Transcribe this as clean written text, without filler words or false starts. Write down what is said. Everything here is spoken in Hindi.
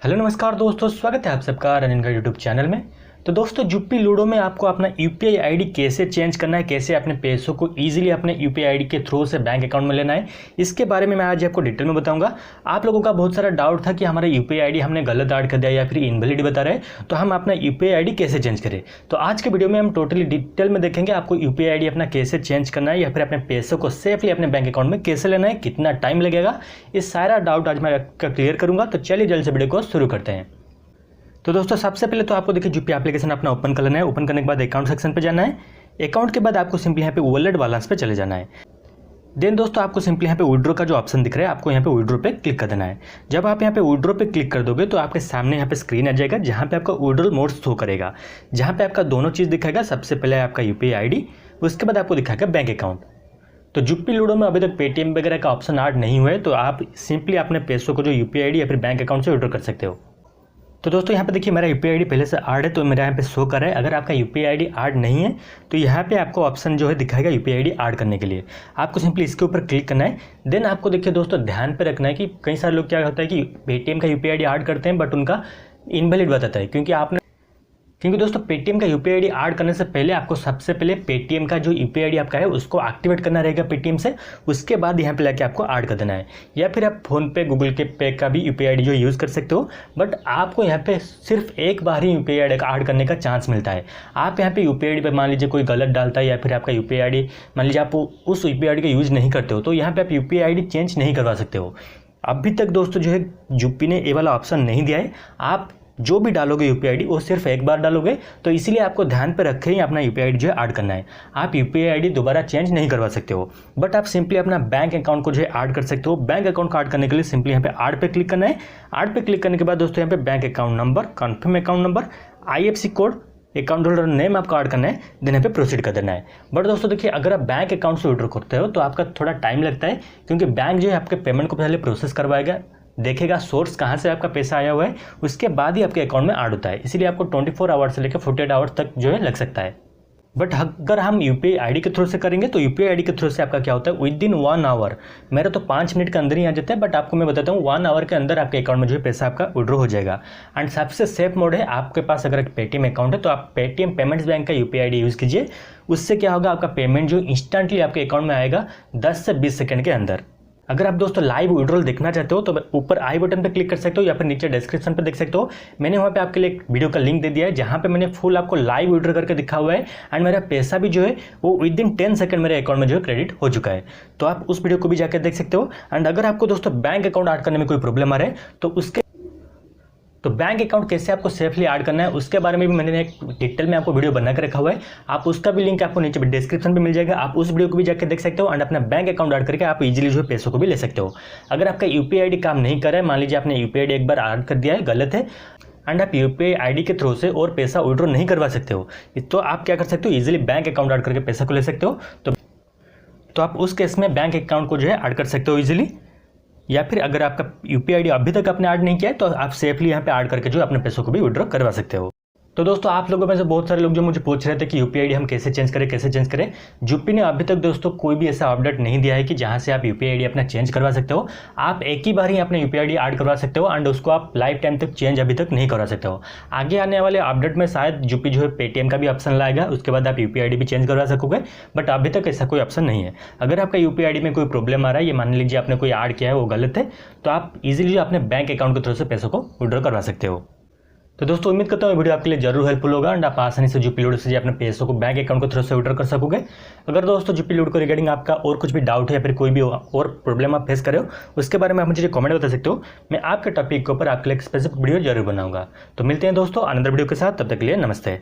हेलो नमस्कार दोस्तों, स्वागत है आप सबका रनिंग का यूट्यूब चैनल में। तो दोस्तों जुप्पी लूडो में आपको अपना यूपीआई आईडी कैसे चेंज करना है, कैसे अपने पैसों को इजीली अपने यूपीआई आईडी के थ्रू से बैंक अकाउंट में लेना है, इसके बारे में मैं आज आपको डिटेल में बताऊंगा। आप लोगों का बहुत सारा डाउट था कि हमारा यूपीआई आईडी हमने गलत ऐड कर दिया या फिर इनवैलिड बता रहे, तो हम अपना यूपीआई आईडी कैसे चेंज करें। तो आज के वीडियो में हम टोटली डिटेल में देखेंगे आपको यूपीआई आईडी अपना कैसे चेंज करना है या फिर अपने पैसों को सेफली अपने बैंक अकाउंट में कैसे लेना है, कितना टाइम लगेगा, ये सारा डाउट आज मैं आपका क्लियर करूंगा। तो चलिए जल्द से वीडियो को शुरू करते हैं। तो दोस्तों सबसे पहले तो आपको देखिए जुप्पी एप्लीकेशन अपना ओपन कर लेना है। ओपन करने के बाद अकाउंट सेक्शन पे जाना है। अकाउंट के बाद आपको सिंपली यहाँ पे वॉलेट बैलेंस पे चले जाना है। देन दोस्तों आपको सिंपली यहाँ पे विड्रॉ का जो ऑप्शन दिख रहा है, आपको यहाँ पे विड्रॉ पे क्लिक कर देना है। जब आप यहाँ पे विड्रॉ पे क्लिक कर दोगे तो आपके सामने यहाँ पे स्क्रीन आ जाएगा जहाँ पे आपका विड्रॉ मोड्स शो करेगा, जहाँ पे आपका दोनों चीज़ दिखाएगा। सबसे पहले आपका यूपीआई आईडी, उसके बाद आपको दिखाएगा बैंक अकाउंट। तो जुप्पी लूडो में अभी तक पेटीएम वगैरह का ऑप्शन ऐड नहीं हुआ है, तो आप सिंपली अपने पैसों को जो यूपीआई आईडी या फिर बैंक अकाउंट से विड्रॉ कर सकते हो। तो दोस्तों यहाँ पे देखिए मेरा यूपीआई आईडी पहले से ऐड है, तो मेरा यहाँ पे शो कर रहा है। अगर आपका यूपीआई आईडी ऐड नहीं है तो यहाँ पे आपको ऑप्शन जो है दिखाएगा यूपीआई आईडी ऐड करने के लिए। आपको सिंपली इसके ऊपर क्लिक करना है। देन आपको देखिए दोस्तों ध्यान पे रखना है कि कई सारे लोग क्या होता है कि पेटीएम का यूपीआई आईडी ऐड करते हैं बट उनका इनवैलिड बताता है, क्योंकि दोस्तों पेटीएम का यूपीआई आईडी ऐड करने से पहले आपको सबसे पहले पेटीएम का जो यूपीआई आईडी आपका है उसको एक्टिवेट करना रहेगा पेटीएम से। उसके बाद यहाँ पे लाके आपको ऐड कर देना है। या फिर आप फोन पे, गूगल पे का भी यूपीआई आईडी जो यूज़ कर सकते हो, बट आपको यहाँ पे सिर्फ एक बार ही यूपीआई आईडी का ऐड करने का चांस मिलता है। आप यहाँ पे यूपीआई आईडी पे मान लीजिए कोई गलत डालता है या फिर आपका यूपीआई आईडी मान लीजिए आप उस यूपीआई आईडी का यूज़ नहीं करते हो, तो यहाँ पे आप यूपीआई आईडी चेंज नहीं करवा सकते हो। अभी तक दोस्तों जो है जुप्पी ने ये वाला ऑप्शन नहीं दिया है। आप जो भी डालोगे यूपीआई आईडी वो सिर्फ एक बार डालोगे, तो इसीलिए आपको ध्यान पे रखे ही अपना यूपीआई आईडी जो है ऐड करना है। आप यूपीआई आईडी दोबारा चेंज नहीं करवा सकते हो, बट आप सिंपली अपना बैंक अकाउंट को जो है ऐड कर सकते हो। बैंक अकाउंट को ऐड करने के लिए सिंपली यहाँ पे ऐड पे क्लिक करना है। ऐड पे क्लिक करने के बाद दोस्तों यहाँ पे bank account number, confirm account number, IFSC code, account holder name आपको ऐड करना है, देन यहाँ पे प्रोसीड कर देना है। बट दोस्तों देखिए अगर आप बैंक अकाउंट से विड्रॉ करते हो तो आपका थोड़ा टाइम लगता है, क्योंकि बैंक जो है आपके पेमेंट को पहले प्रोसेस करवाएगा, देखेगा सोर्स कहाँ से आपका पैसा आया हुआ है, उसके बाद ही आपके अकाउंट में ऐड होता है। इसीलिए आपको 24 आवर्स से लेकर 48 आवर्स तक जो है लग सकता है। बट अगर हम यूपीआई आईडी के थ्रू से करेंगे तो यूपीआई आईडी के थ्रू से आपका क्या होता है, विद इन 1 आवर, मेरा तो 5 मिनट के अंदर ही आ जाता है, बट आपको मैं बताता हूँ 1 आवर के अंदर आपके अकाउंट में जो है पैसा आपका विड्रॉ हो जाएगा। एंड सबसे सेफ मोड है, आपके पास अगर पेटीएम अकाउंट है तो आप पेटीएम पेमेंट्स बैंक का यूपीआई आईडी यूज़ कीजिए। उससे क्या होगा, आपका पेमेंट जो इंस्टेंटली आपके अकाउंट में आएगा 10 से 20 सेकंड के अंदर। अगर आप दोस्तों लाइव विड्रॉल देखना चाहते हो तो ऊपर आई बटन पे क्लिक कर सकते हो या फिर नीचे डिस्क्रिप्शन पे देख सकते हो। मैंने वहाँ पे आपके लिए एक वीडियो का लिंक दे दिया है जहाँ पे मैंने फुल आपको लाइव विड्रॉ करके दिखा हुआ है। एंड मेरा पैसा भी जो है वो विद इन 10 सेकंड मेरे अकाउंट में जो है क्रेडिट हो चुका है। तो आप उस वीडियो को भी जाकर देख सकते हो। एंड अगर आपको दोस्तों बैंक अकाउंट ऐड करने में कोई प्रॉब्लम आ रहा है तो बैंक अकाउंट कैसे आपको सेफली ऐड करना है उसके बारे में भी मैंने एक डिटेल में आपको वीडियो बना के रखा हुआ है। आप उसका भी लिंक आपको नीचे डिस्क्रिप्शन में मिल जाएगा। आप उस वीडियो को भी जाकर देख सकते हो। एंड अपना बैंक अकाउंट ऐड करके आप इजीली जो है पैसों को भी ले सकते हो। अगर आपका यूपीआई आईडी काम नहीं कर रहा है, मान लीजिए आपने यूपीआई आईडी एक बार ऐड कर दिया है, गलत है, एंड आप यूपीआई आईडी के थ्रू से और पैसा विड्रॉ नहीं करवा सकते हो, तो आप क्या कर सकते हो, इजीली बैंक अकाउंट ऐड करके पैसा को ले सकते हो। तो आप उस केस में बैंक अकाउंट को जो है ऐड कर सकते हो इजीली। या फिर अगर आपका यूपीआई आईडी अभी तक आपने ऐड नहीं किया है तो आप सेफली यहाँ पे ऐड करके जो अपने पैसों को भी विड्रॉ करवा सकते हो। तो दोस्तों आप लोगों में से बहुत सारे लोग जो मुझे पूछ रहे थे कि यूपीआई आईडी हम कैसे चेंज करें। जुप्पी ने अभी तक दोस्तों कोई भी ऐसा अपडेट नहीं दिया है कि जहां से आप यूपीआई आईडी अपना चेंज करवा सकते हो। आप एक ही बार ही अपने यूपीआई आईडी ऐड करवा सकते हो एंड उसको आप लाइफ टाइम तक चेंज अभी तक नहीं करवा सकते हो। आगे आने वाले अपडेट में शायद जुप्पी जो है पेटीएम का भी ऑप्शन लाएगा, उसके बाद आप यूपीआई आईडी भी चेंज करवा सकोगे, बट अभी तक ऐसा कोई ऑप्शन नहीं है। अगर आपका यूपीआई आईडी में कोई प्रॉब्लम आ रहा है, ये मान लीजिए आपने कोई ऐड किया है वो गलत है, तो आप इजीली अपने बैंक अकाउंट के थ्रू से पैसों को विड्रॉ करवा सकते हो। तो दोस्तों उम्मीद करता हूँ वीडियो आपके लिए जरूर हेल्पफुल होगा एंड आप आसानी से जुप्पी लूडो से अपने पैसों को बैंक अकाउंट के थ्रू से विड्रॉ कर सकोगे। अगर दोस्तों जुप्पी लूडो को रिगार्डिंग आपका और कुछ भी डाउट है या फिर कोई भी और प्रॉब्लम आप फेस कर रहे हो, उसके बारे में आप मुझे कमेंट बता सकते हो। मैं आपके टॉपिक के ऊपर आपके लिए एक स्पेसिफिक वीडियो जरूर बनाऊंगा। तो मिलते हैं दोस्तों अनदर वीडियो के साथ, तब तक के लिए नमस्ते।